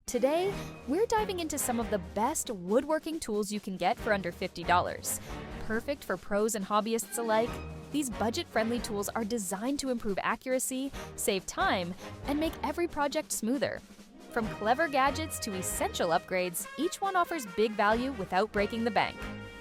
Today, we're diving into some of the best woodworking tools you can get for under $50. Perfect for pros and hobbyists alike, these budget-friendly tools are designed to improve accuracy, save time, and make every project smoother. From clever gadgets to essential upgrades, each one offers big value without breaking the bank.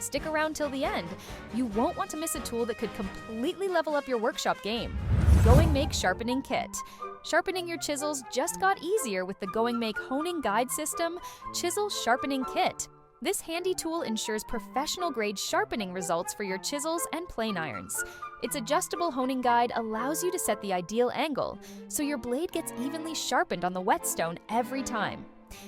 Stick around till the end. You won't want to miss a tool that could completely level up your workshop game. GoingMake Sharpening Kit. Sharpening your chisels just got easier with the GoingMake Honing Guide System Chisel Sharpening Kit. This handy tool ensures professional-grade sharpening results for your chisels and plane irons. Its adjustable honing guide allows you to set the ideal angle, so your blade gets evenly sharpened on the whetstone every time.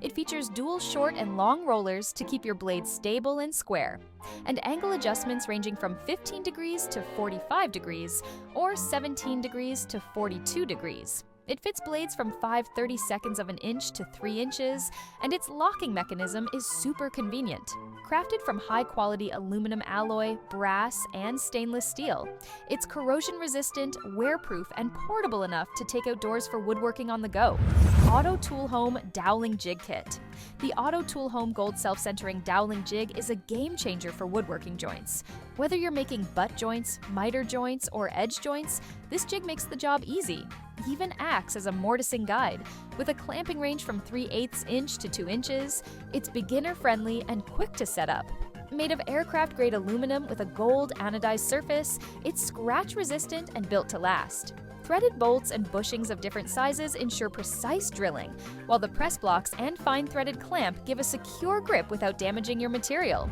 It features dual short and long rollers to keep your blade stable and square, and angle adjustments ranging from 15 degrees to 45 degrees, or 17 degrees to 42 degrees. It fits blades from 5/32 of an inch to 3 inches, and its locking mechanism is super convenient. Crafted from high-quality aluminum alloy, brass, and stainless steel, it's corrosion-resistant, wear-proof, and portable enough to take outdoors for woodworking on the go. Autotoolhome Doweling Jig Kit. The Autotoolhome Gold Self-Centering Doweling Jig is a game-changer for woodworking joints. Whether you're making butt joints, miter joints, or edge joints, this jig makes the job easy. Even acts as a mortising guide. With a clamping range from 3/8 inch to 2 inches, it's beginner-friendly and quick to set up. Made of aircraft-grade aluminum with a gold anodized surface, it's scratch-resistant and built to last. Threaded bolts and bushings of different sizes ensure precise drilling, while the press blocks and fine threaded clamp give a secure grip without damaging your material.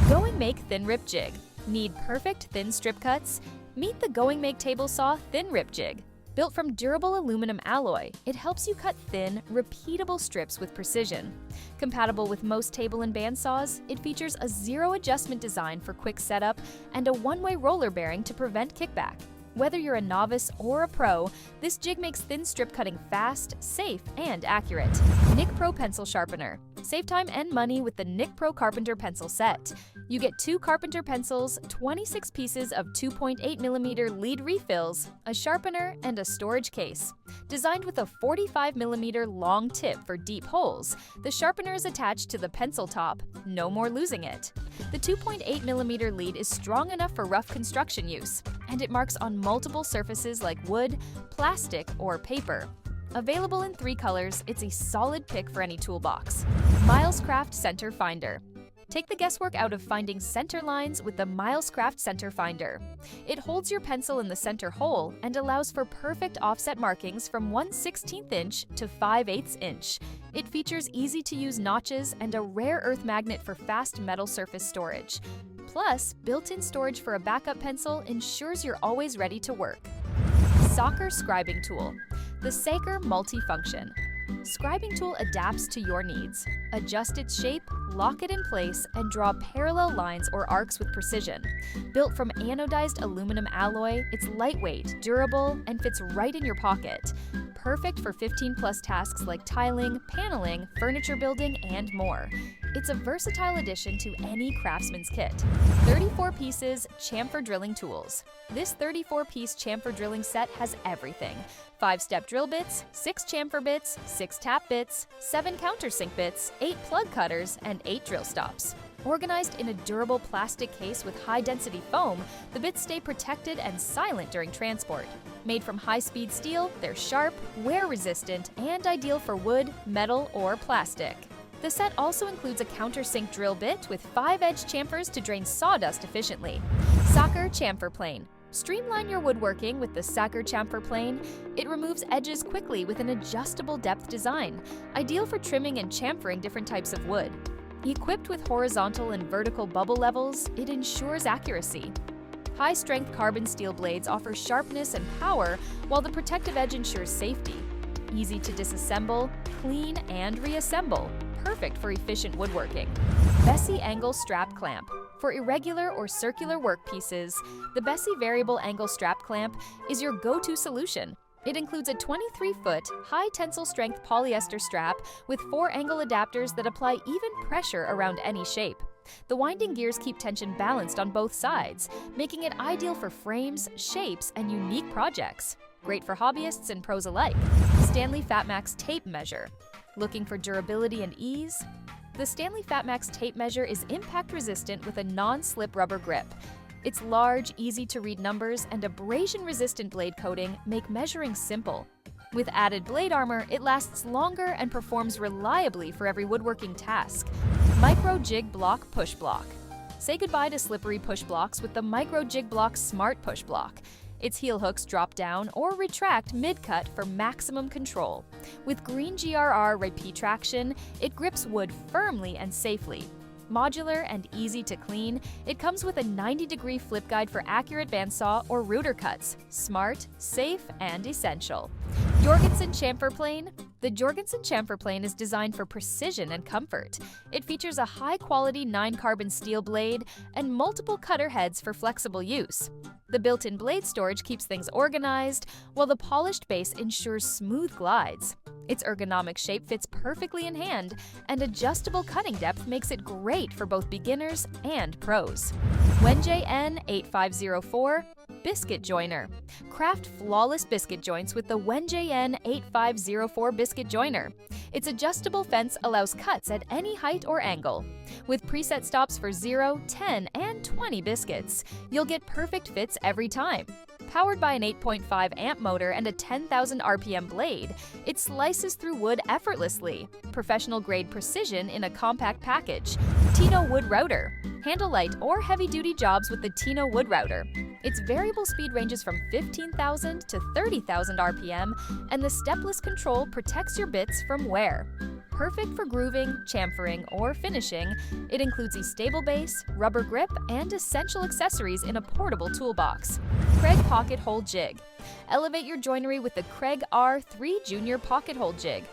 GoingMake Thin Rip Jig. Need perfect thin strip cuts? Meet the GoingMake Table Saw Thin Rip Jig. Built from durable aluminum alloy, it helps you cut thin, repeatable strips with precision. Compatible with most table and band saws, it features a zero-adjustment design for quick setup and a one-way roller bearing to prevent kickback. Whether you're a novice or a pro, this jig makes thin strip cutting fast, safe, and accurate. Nicpro Pencil Sharpener. Save time and money with the Nicpro Carpenter Pencil Set. You get 2 carpenter pencils, 26 pieces of 2.8mm lead refills, a sharpener, and a storage case. Designed with a 45mm long tip for deep holes, the sharpener is attached to the pencil top. No more losing it. The 2.8mm lead is strong enough for rough construction use, and it marks on multiple surfaces like wood, plastic, or paper. Available in 3 colors, it's a solid pick for any toolbox. Milescraft Center Finder. Take the guesswork out of finding center lines with the Milescraft Center Finder. It holds your pencil in the center hole and allows for perfect offset markings from 1/16 inch to 5/8 inch. It features easy-to-use notches and a rare earth magnet for fast metal surface storage. Plus, built-in storage for a backup pencil ensures you're always ready to work. Soccer Scribing Tool. The Saker Multifunction. Scribing tool adapts to your needs. Adjust its shape, lock it in place, and draw parallel lines or arcs with precision. Built from anodized aluminum alloy, it's lightweight, durable, and fits right in your pocket. Perfect for 15+ tasks like tiling, paneling, furniture building, and more. It's a versatile addition to any craftsman's kit. 34 pieces Chamfer Drilling Tools. This 34-piece chamfer drilling set has everything. 5-step drill bits, 6 chamfer bits, 6 tap bits, 7 countersink bits, 8 plug cutters, and 8 drill stops. Organized in a durable plastic case with high-density foam, the bits stay protected and silent during transport. Made from high-speed steel, they're sharp, wear-resistant, and ideal for wood, metal, or plastic. The set also includes a countersink drill bit with 5-edge chamfers to drain sawdust efficiently. Saker Chamfer Plane. Streamline your woodworking with the Saker Chamfer Plane. It removes edges quickly with an adjustable depth design, ideal for trimming and chamfering different types of wood. Equipped with horizontal and vertical bubble levels, it ensures accuracy. High-strength carbon steel blades offer sharpness and power, while the protective edge ensures safety. Easy to disassemble, clean, and reassemble. Perfect for efficient woodworking. Bessey Angle Strap Clamp. For irregular or circular workpieces, the Bessey Variable Angle Strap Clamp is your go-to solution. It includes a 23-foot, high-tensile strength polyester strap with 4 angle adapters that apply even pressure around any shape. The winding gears keep tension balanced on both sides, making it ideal for frames, shapes, and unique projects. Great for hobbyists and pros alike. Stanley Fatmax Tape Measure. Looking for durability and ease? The Stanley Fatmax tape measure is impact-resistant with a non-slip rubber grip. Its large, easy-to-read numbers and abrasion-resistant blade coating make measuring simple. With added blade armor, it lasts longer and performs reliably for every woodworking task. Microjig Block Pushblock. Say goodbye to slippery push blocks with the Microjig Block Smart Pushblock. Its heel hooks drop down or retract mid-cut for maximum control. With green GRR repeat traction, it grips wood firmly and safely. Modular and easy to clean, it comes with a 90-degree flip guide for accurate bandsaw or router cuts. Smart, safe, and essential. Jorgensen Chamfer Plane. The Jorgensen Chamfer Plane is designed for precision and comfort. It features a high-quality 9-carbon steel blade and multiple cutter heads for flexible use. The built-in blade storage keeps things organized, while the polished base ensures smooth glides. Its ergonomic shape fits perfectly in hand, and adjustable cutting depth makes it great for both beginners and pros. WenJ N8504 Biscuit Joiner. Craft flawless biscuit joints with the WenJ N8504 Biscuit Joiner. Its adjustable fence allows cuts at any height or angle. With preset stops for 0, 10, and 20 biscuits, you'll get perfect fits every time. Powered by an 8.5 amp motor and a 10,000 RPM blade, it slices through wood effortlessly. Professional-grade precision in a compact package. Teeno Wood Router. Handle light or heavy-duty jobs with the Teeno Wood Router. Its variable speed ranges from 15,000 to 30,000 RPM, and the stepless control protects your bits from wear. Perfect for grooving, chamfering, or finishing, it includes a stable base, rubber grip, and essential accessories in a portable toolbox. Kreg Pocket Hole Jig. Elevate your joinery with the Kreg R3 Junior Pocket Hole Jig.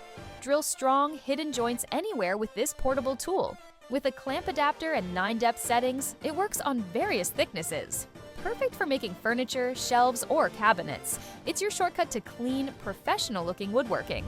Drill strong, hidden joints anywhere with this portable tool. With a clamp adapter and 9-depth settings, it works on various thicknesses. Perfect for making furniture, shelves, or cabinets. It's your shortcut to clean, professional-looking woodworking.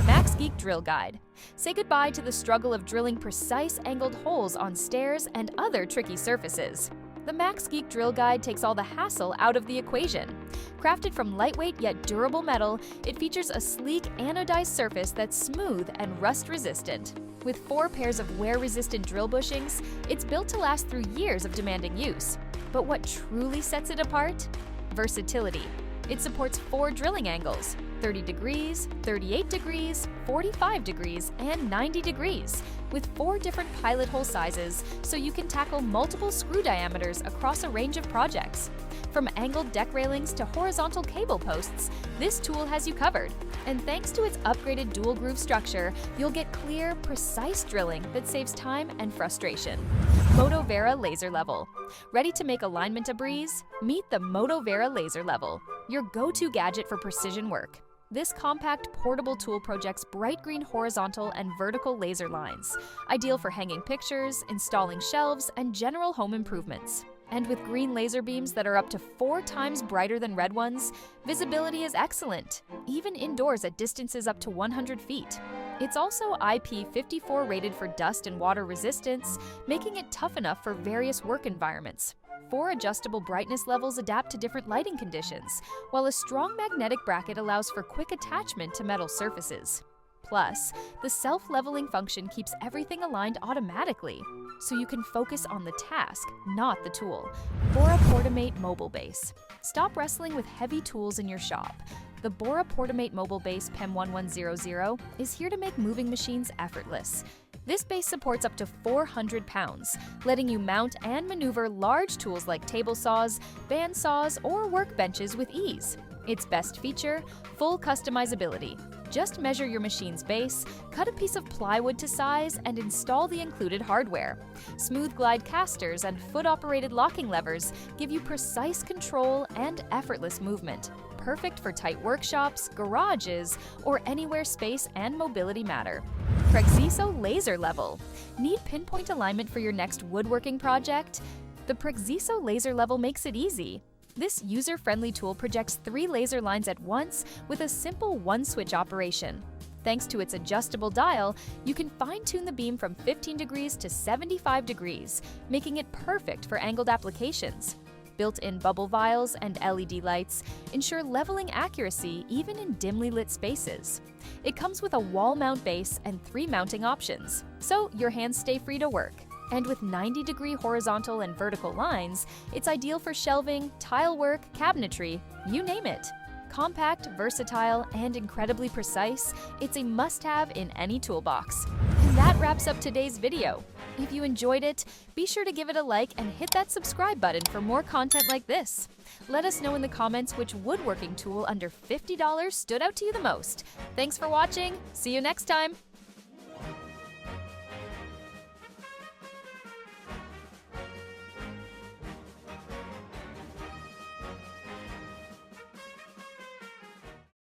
MaxGeek Drill Guide. Say goodbye to the struggle of drilling precise angled holes on stairs and other tricky surfaces. The MaxGeek Drill Guide takes all the hassle out of the equation. Crafted from lightweight yet durable metal, it features a sleek anodized surface that's smooth and rust-resistant. With 4 pairs of wear-resistant drill bushings, it's built to last through years of demanding use. But what truly sets it apart? Versatility. It supports 4 drilling angles: 30 degrees, 38 degrees, 45 degrees, and 90 degrees, with 4 different pilot hole sizes, so you can tackle multiple screw diameters across a range of projects. From angled deck railings to horizontal cable posts, this tool has you covered. And thanks to its upgraded dual groove structure, you'll get clear, precise drilling that saves time and frustration. Motovera Laser Level. Ready to make alignment a breeze? Meet the Motovera Laser Level, your go-to gadget for precision work. This compact, portable tool projects bright green horizontal and vertical laser lines, ideal for hanging pictures, installing shelves, and general home improvements. And with green laser beams that are up to 4 times brighter than red ones, visibility is excellent, even indoors at distances up to 100 feet. It's also IP54 rated for dust and water resistance, making it tough enough for various work environments. 4 adjustable brightness levels adapt to different lighting conditions, while a strong magnetic bracket allows for quick attachment to metal surfaces. Plus, the self-leveling function keeps everything aligned automatically, so you can focus on the task, not the tool. Bora Portamate Mobile Base. Stop wrestling with heavy tools in your shop. The Bora Portamate Mobile Base PEM 1100 is here to make moving machines effortless. This base supports up to 400 pounds, letting you mount and maneuver large tools like table saws, band saws, or workbenches with ease. Its best feature, full customizability. Just measure your machine's base, cut a piece of plywood to size, and install the included hardware. Smooth glide casters and foot-operated locking levers give you precise control and effortless movement. Perfect for tight workshops, garages, or anywhere space and mobility matter. Prexiso Laser Level. Need pinpoint alignment for your next woodworking project? The Prexiso Laser Level makes it easy. This user-friendly tool projects 3 laser lines at once with a simple one-switch operation. Thanks to its adjustable dial, you can fine-tune the beam from 15 degrees to 75 degrees, making it perfect for angled applications. built-in bubble vials and LED lights ensure leveling accuracy even in dimly lit spaces. It comes with a wall mount base and 3 mounting options, so your hands stay free to work. And with 90-degree horizontal and vertical lines, it's ideal for shelving, tile work, cabinetry, you name it. Compact, versatile, and incredibly precise, it's a must-have in any toolbox. And that wraps up today's video. If you enjoyed it, be sure to give it a like and hit that subscribe button for more content like this. Let us know in the comments which woodworking tool under $50 stood out to you the most. Thanks for watching. See you next time.